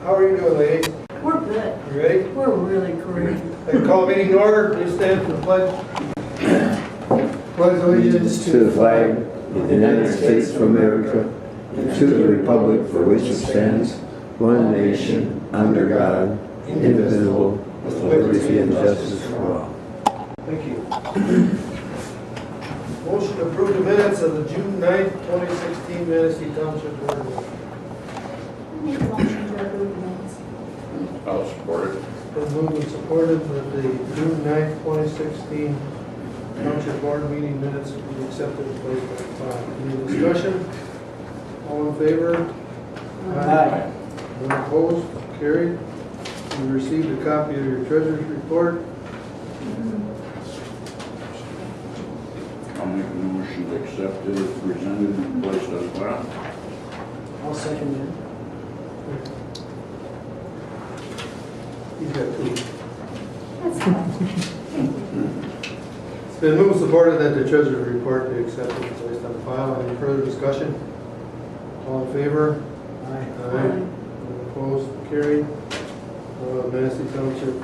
How are you doing, ladies? We're good. You ready? We're really great. I call the meeting to order. Please stand for the pledge. Pledge allegiance To the flag of the United States of America, and to the republic for which it stands, one nation, under God, indivisible, with liberty and justice for all. Thank you. Motion to approve the minutes of the June 9th, 2016 Manistee Township Board meeting. Make a motion to approve the minutes. I'll support it. Been moved and supported that the June 9th, 2016 Township Board meeting minutes be accepted and placed on file. Any discussion? All in favor? Aye. None opposed? Carried. You received a copy of your treasurer's report. I'll make a motion to accept it as presented and placed on file. I'll second that. He's got two. That's fine. It's been moved and supported that the treasurer's report be accepted and placed on file. Any further discussion? All in favor? Aye. None opposed? Carried. Manistee Township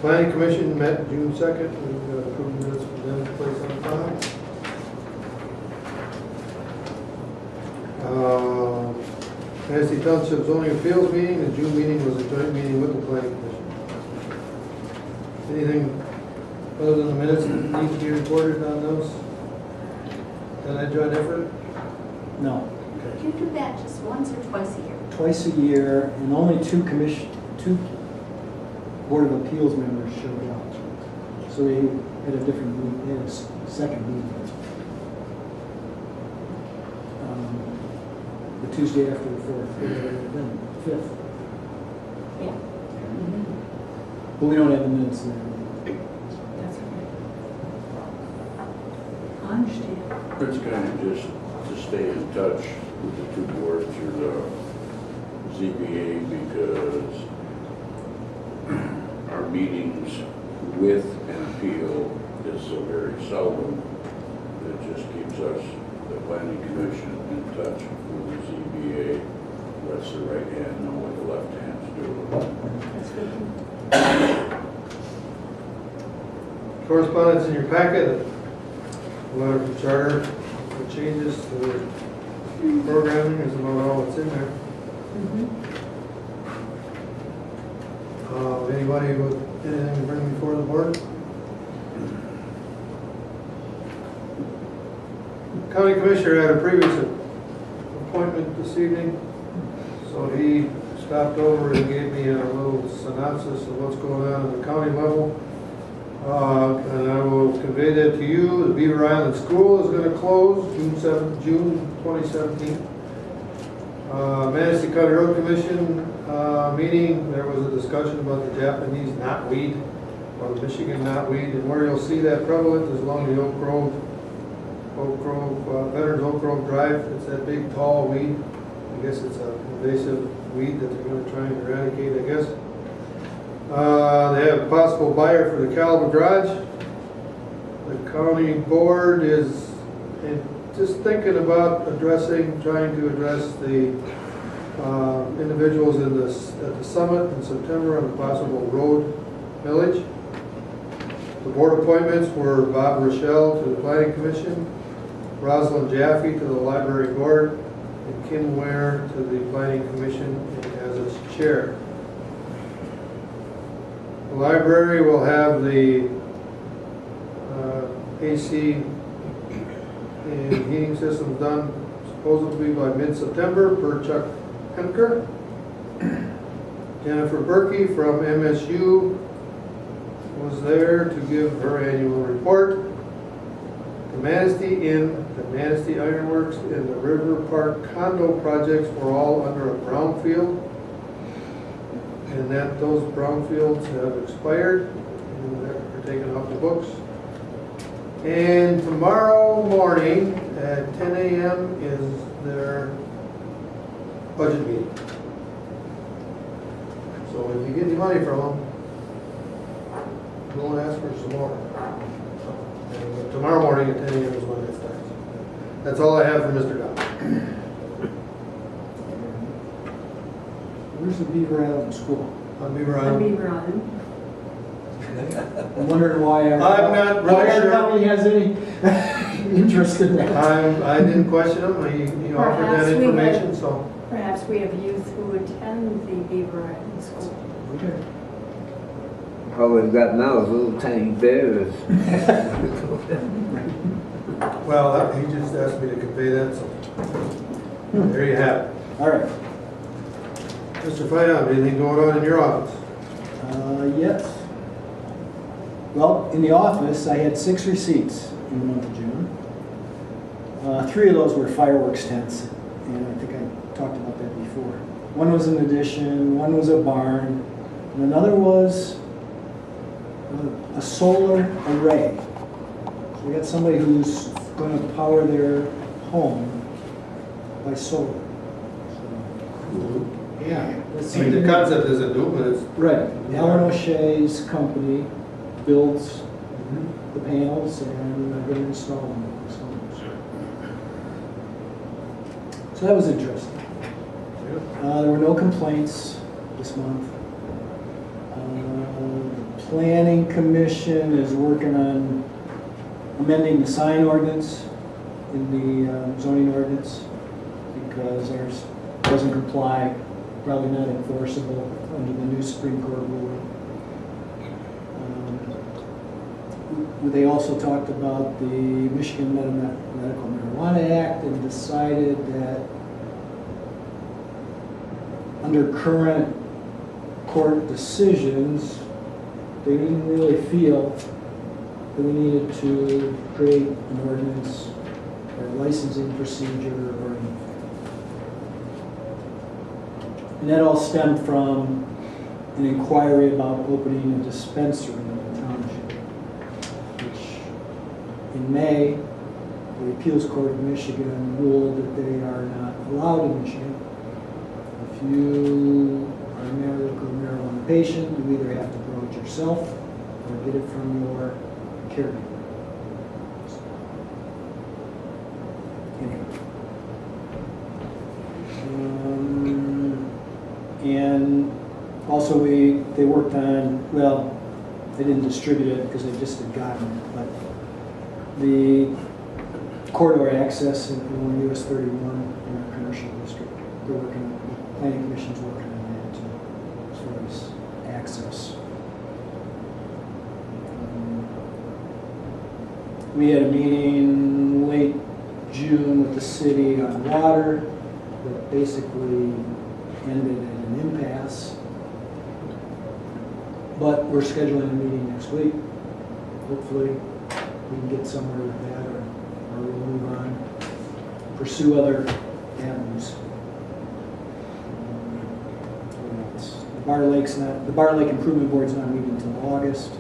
Planning Commission met June 2nd. We've got approved minutes for them to place on file. Manistee Township Zoning Appeals meeting. The June meeting was a joint meeting with the Planning Commission. Anything other than the minutes that need to be reported on those? Done that joint effort? No, Do you do that just once or twice a year? twice a year, and only two Board of Appeals members showed up. So we had a different meeting, they had a second meeting. The Tuesday after the 4th, then 5th. Yeah. But we don't have the minutes there. That's okay. I understand. It's kind of just to stay in touch with the two boards through the ZBA because our meetings with an appeal is so very seldom. It just keeps us, the planning commission, in touch with the ZBA. Lets the right hand know what the left hand's doing. That's good. Correspondence in your packet, a letter from Charter for changes to the programming is about all that's in there. Anybody with anything to bring before the board? County Commissioner had a previous appointment this evening, so he stopped over and gave me a little synopsis of what's going on at the county level. And I will convey that to you. The Beaver Island School is going to close June 2017. Manistee County Road Commission meeting, there was a discussion about the Japanese knotweed or the Michigan knotweed, and where you'll see that prevalent is along the Veterans Oak Grove Drive. It's that big tall weed. I guess it's an invasive weed that they're going to try and eradicate, I guess. They have a possible buyer for the Calvin Garage. The county board is just thinking about trying to address the individuals at the summit in September on the possible road millage. The board appointments were Bob Rochelle to the Planning Commission, Rosalind Jaffe to the Library Board, and Kim Ware to the Planning Commission as its chair. The library will have the AC and heating systems done supposedly by mid-September per Chuck Henker. Jennifer Berkey from MSU was there to give her annual report. The Manistee Inn, the Manistee Ironworks, and the River Park condo projects were all under a brownfield, and that those brownfields have expired and they're taken off the books. And tomorrow morning at 10 a.m. is their budget meeting. So if you get any money from them, don't ask for some more. And tomorrow morning at 10 a.m. is when it starts. That's all I have for Mr. Dodd. Where's the Beaver Island School? On Beaver On Island. Beaver Island. I'm wondering why I'm not really why our sure. company has any interest in that. I didn't question him, he offered Perhaps that we had- information, so. Perhaps we have youth who attend the Beaver Island School. Okay. All we've got now is little tiny bears. Well, he just asked me to convey that, so there you have it. All right. Mr. Fidon, anything going on in your office? Yes. Well, in the office, I had 6 receipts in the month of June. 3 of those were fireworks tents, and I think I talked about that before. One was an addition, one was a barn, and another was a solar array. So we got somebody who's going to power their home by solar. So, yeah. I mean, the concept isn't new, but it's. Right. Alan O'Shea's company builds the panels and they're going to install them. So that was interesting. There were no complaints this month. The Planning Commission is working on amending the sign ordinance in the zoning ordinance because ours doesn't comply, probably not enforceable under the new Supreme Court ruling. They also talked about the Michigan Medical Marijuana Act and decided that under current court decisions, they didn't really feel that we needed to create an ordinance or a licensing procedure or anything. And that all stemmed from an inquiry about opening a dispensary in the township, which in May, the Appeals Court of Michigan ruled that they are not allowed in Michigan. If you are a medical marijuana patient, you either have to grow it yourself or get it from your caregiver. Anyway. And also they worked on, well, they didn't distribute it because they just had gotten it, but the corridor access in US 31 in our commercial district, they're working, the planning commission's working on that too, as far as access. We had a meeting late June with the city on water that basically ended in an impasse. But we're scheduling a meeting next week. Hopefully we can get somewhere with that or we'll move on, pursue other avenues. What else? The Bar Lake Improvement Board's not meeting until August.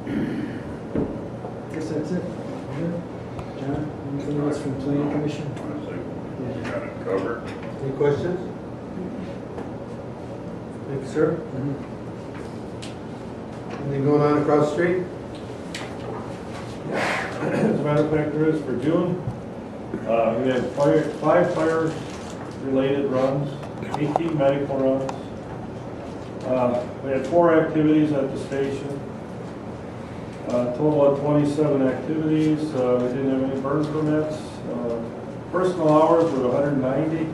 I guess that's it. John, anything else from the Planning Commission? I got it covered. Any questions? Thank you, sir. Anything going on across the street? As a matter of fact, there is for June. We had 5 fire-related runs, 18 medical runs. We had 4 activities at the station. Total of 27 activities. We didn't have any burn permits. Personal hours were 190.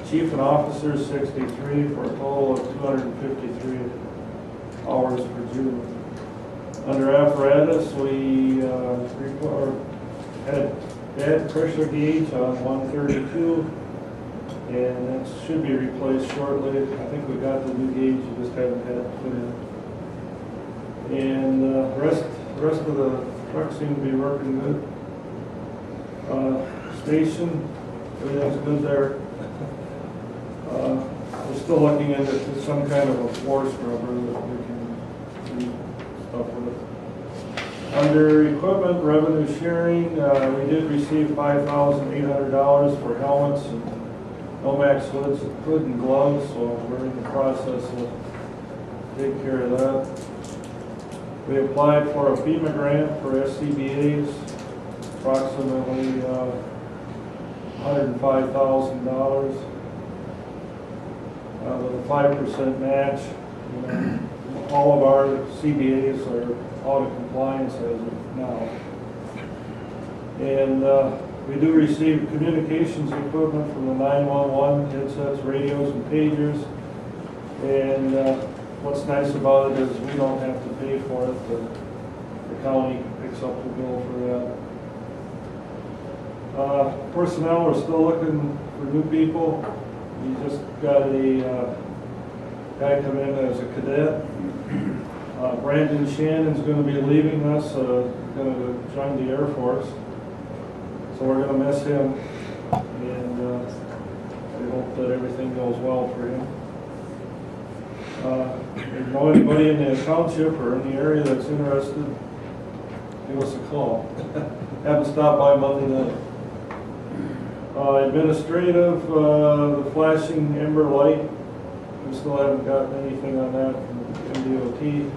Chief and officers 63 for a total of 253 hours for June. Under apparatus, we had bad pressure gauge on 132, and that should be replaced shortly. I think we got the new gauge, you just haven't had it put in. And the rest of the trucks seem to be working good. Station, everything's good there. We're still looking into some kind of a floor scrubber that we can do stuff with. Under equipment revenue sharing, we did receive $5,800 for helmets and Nomax hood and gloves, so we're in the process of taking care of that. We applied for a FEMA grant for SCBA's, approximately $105,000. With a 5% match. All of our CBAs are out of compliance as of now. And we do receive communications equipment from the 911, headsets, radios, and pagers. And what's nice about it is we don't have to pay for it. The county picks up the bill for that. Personnel, we're still looking for new people. We just got a guy come in as a cadet. Brandon Shannon's going to be leaving us, going to join the Air Force. So we're going to miss him, and we hope that everything goes well for him. If you know anybody in the township or in the area that's interested, give us a call. Have them stop by Monday night. Administrative, the flashing ember light, we still haven't gotten anything on that from MDOT,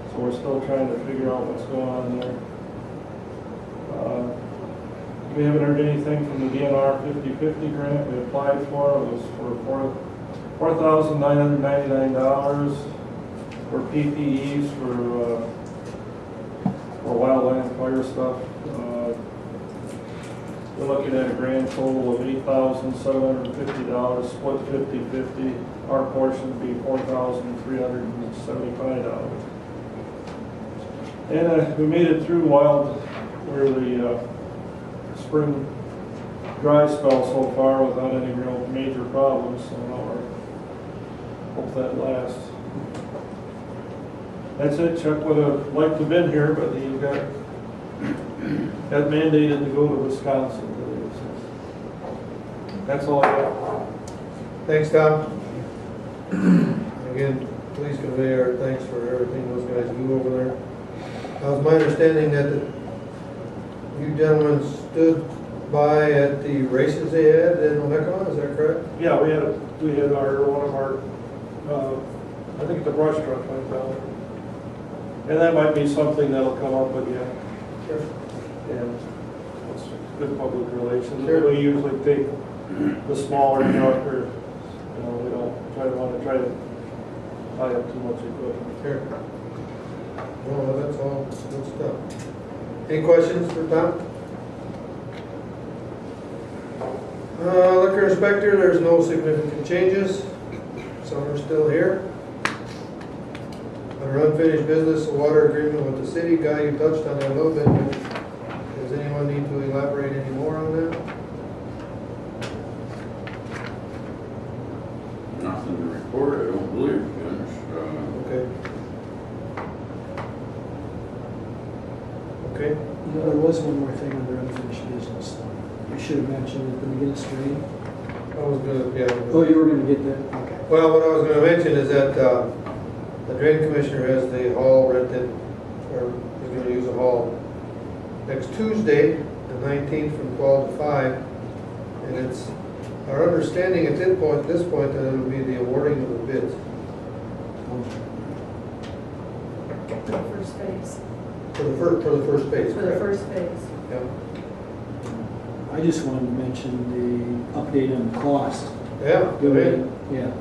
so we're still trying to figure out what's going on there. We haven't heard anything from the DNR 50/50 grant we applied for. It was for $4,999 for PPEs for wildland fire stuff. We're looking at a grand total of $8,750, split 50/50. Our portion would be $4,375. And we made it through where the spring dry spell so far without any real major problems. So now we're hope that lasts. That's it. Chuck would have liked to have been here, but he got mandated to go to Wisconsin today. So that's all I got. Thanks, Tom. Again, please convey our thanks for everything those guys do over there. It was my understanding that you gentlemen stood by at the races they had in Omeka, is that correct? Yeah, we had one of our I think the brush truck went down. And that might be something that'll come up again. Sure. And it's good public relations. Sure. We usually take the smaller truck, or we don't want to tie up too much equipment. Sure. Well, that's all good stuff. Any questions for Tom? Liquor inspector, there's no significant changes. Some are still here. Under unfinished business, a water agreement with the city. Guy, you touched on that a little bit, but does anyone need to elaborate any more on that? Nothing to report, I don't believe, Judge. Okay. Okay. There was one more thing under unfinished business. I should have mentioned at the beginning of spring. I was gonna, yeah. Oh, you were going to get that? Okay. Well, what I was gonna mention is that, the drain commissioner has the hall rented, or is gonna use a hall next Tuesday, the 19th, from 12 to 5. And it's our understanding at this point, that it'll be the awarding of the bids. For the first phase. For the first phase. For the correct? first phase. Yep. I just wanted to mention the update on the cost. Yeah, go ahead. Yeah.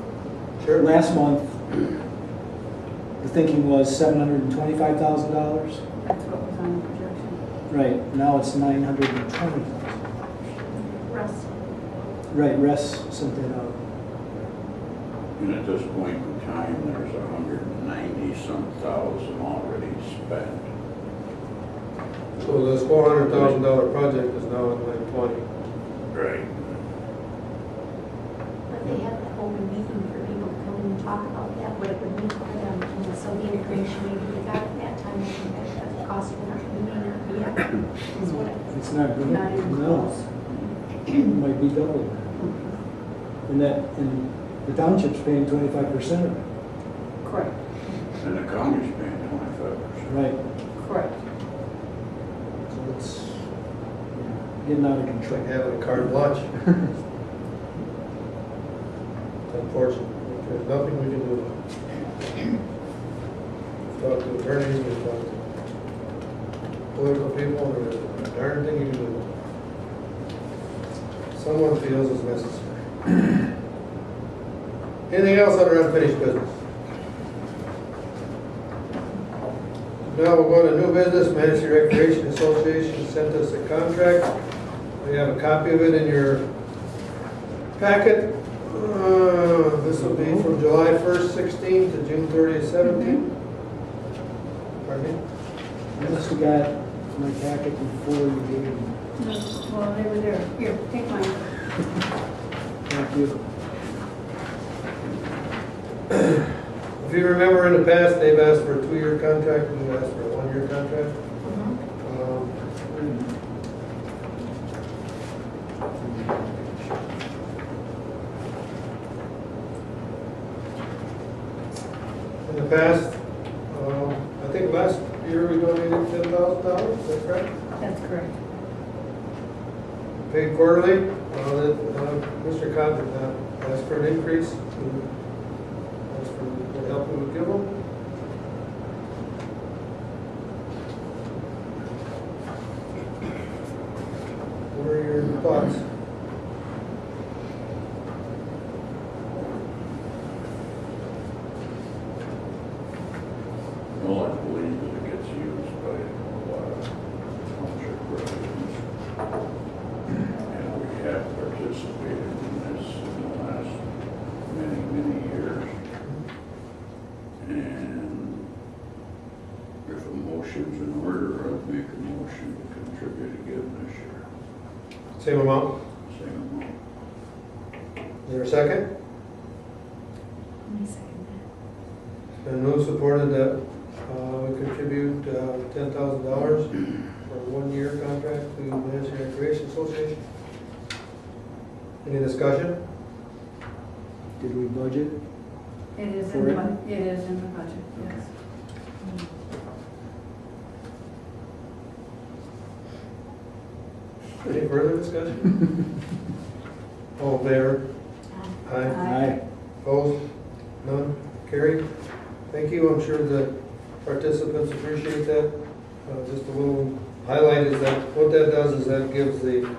Sure. Last month, the thinking was $725,000. That's what was on the projection. Right, now it's $920,000. Russ. Right, Russ sent that out. And at this point in time, there's 190-some thousand already spent. So this $400,000 project is now at 920. Right. But they have that open meeting for people to come and talk about that, what it would mean for them, and so the information maybe they got at that time, I think that cost for that meeting or is what it. It's not good. Not even No. close. It might be double. And the township's paying 25% of it. Correct. And the county's paying 25%. Right. Correct. So it's getting out of It's control. like having a carte blanche. It's unfortunate. There's nothing we can do. Talk to attorneys, we talk to political people, there's a darn thing you can do. someone feels is necessary. Anything else under unfinished business? Now we'll go to new business. Manistee Recreation Association sent us a contract. We have a copy of it in your packet. This will be from July 1st, 16 to June 30th, 17. Pardon me? I must have got my packet before you gave me. Well, they were there. Here, take mine. Thank you. If you remember in the past, they've asked for a 2-year contract, and we've asked for a 1-year contract. In the past, I think last year we donated $10,000, is that correct? That's correct. Paid quarterly. Mr. Conklin asked for an increase. Asked for the help we would give them. What are your thoughts? Well, I believe that it gets used by a lot of township residents. And we have participated in this in the last many, many years. And if a motion's in order, I'd make a motion to contribute again this year. Same amount? Same amount. Is there a second? Let me second that. And moved, supported that we contribute $10,000 for a 1-year contract to Manistee Recreation Association. Any discussion? Did we budget? It is For in the, it? it is in the budget, yes. Any further discussion? All in favor? Aye. Aye. Opposed? None? Carried? Thank you. I'm sure the participants appreciate that. Just a little highlight is that what that does is that gives the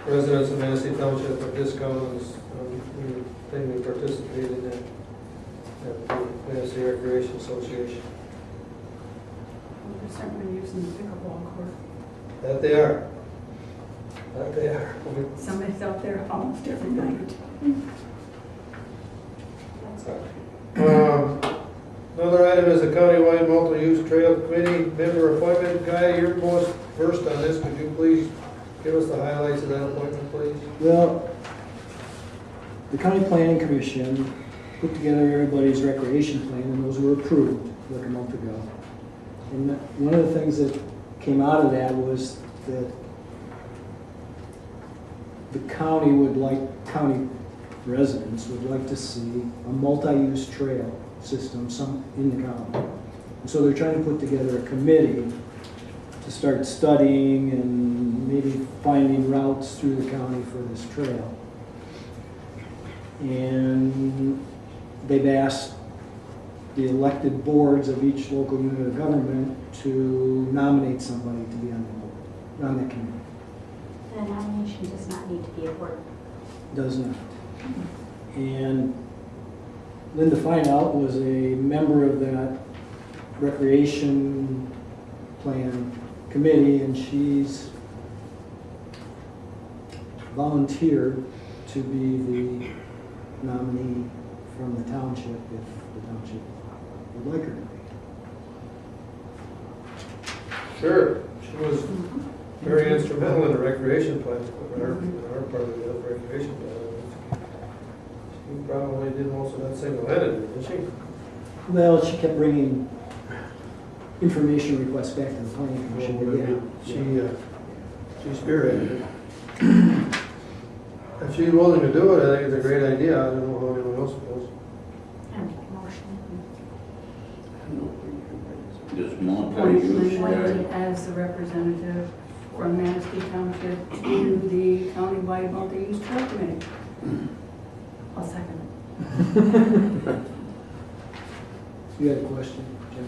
residents of Manistee Township a discount on this thing we participate in at the Manistee Recreation Association. Well, they're certainly using the pickleball court. That they are. That they are. Somebody's out there almost every night. Another item is the countywide multi-use trail committee member appointment. Guy, you're most versed on this. Could you please give us the highlights of that appointment, please? Well, the County Planning Commission put together everybody's recreation plan, and those were approved like a month ago. And one of the things that came out of that was that the county would like, county residents would like to see a multi-use trail system in the county. And so they're trying to put together a committee to start studying and maybe finding routes through the county for this trail. And they've asked the elected boards of each local unit of government to nominate somebody to be on the board, on that committee. The nomination does not need to be a board. Does not. And Linda Fineout was a member of that recreation plan committee, and she's volunteered to be the nominee from the township if the township would like her to be. Sure. She was very instrumental in the recreation plan, in our part of the recreation plan. She probably did most of that single-handedly, didn't she? Well, she kept bringing information requests back to the planning commission. Well, she spearheaded it. If she's willing to do it, I think it's a great idea. I don't know how anyone else feels. I make a motion. This multi-use Appointed guy, as the representative from Manistee Township to the countywide multi-use trail committee. I'll second it. You had a question, Jim?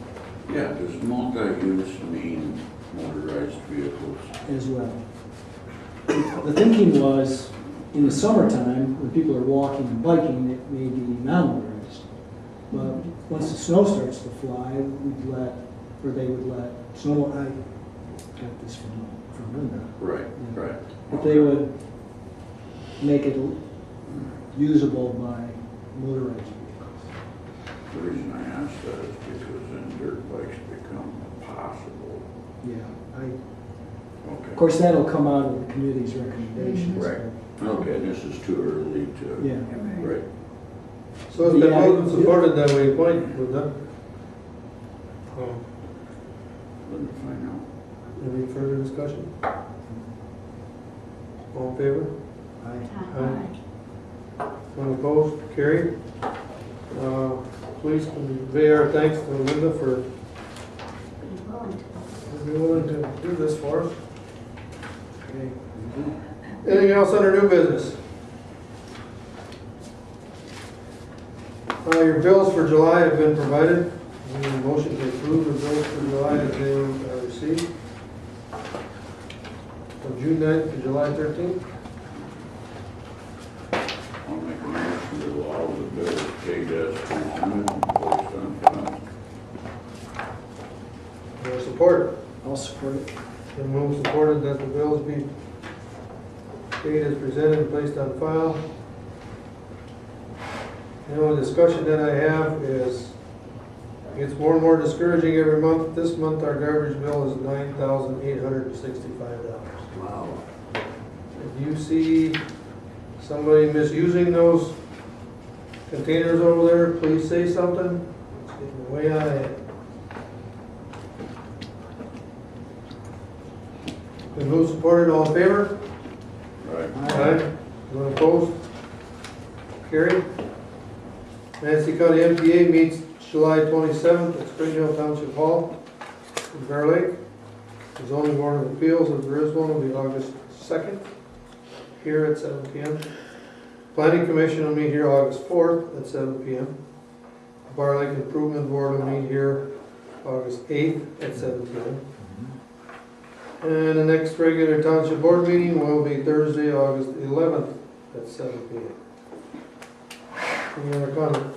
yeah, does multi-use mean motorized vehicles? As well. The thinking was, in the summertime, when people are walking and biking, it may be non-motorized. But once the snow starts to fly, they would let snow, I got this from Linda. Right, Yeah. right. But they would make it usable by motorized vehicles. The reason I ask that is because then dirt bikes become possible. Yeah, Okay. of course, that'll come out of the committee's recommendations. Right. Okay, this is too early to. Yeah. Right. So it's been Yeah, moved and supported that we appoint with them. Let me find out. Any further discussion? All in favor? Aye. None opposed? Carried. Please convey our thanks to Linda for being willing to do this for us. Okay. Anything else under new business? Your bills for July have been provided. We need a motion to approve the bills for July as they were received. From June 9th to July 13th. I'll make a motion to allow the bills paid as presented and placed on file. Support. I'll support it. Been moved and supported that the bills be paid as presented and placed on file. The only discussion that I have is, it's more and more discouraging every month. This month, our garbage bill is $9,865. Wow. If you see somebody misusing those containers over there, please say something. It's getting way out of hand. Been moved, supported, all in favor? Right. Aye. Anyone opposed? Carried. Manistee County MTA meets July 27th at Spring Hill Township Hall in Bear Lake. The zoning board of appeals, if there is one, will be August 2nd here at 7 p.m. Planning commission will meet here August 4th at 7 p.m. Bear Lake Improvement Board will meet here August 8th at 7 p.m. And the next regular township board meeting will be Thursday, August 11th at 7 p.m. Any other comments?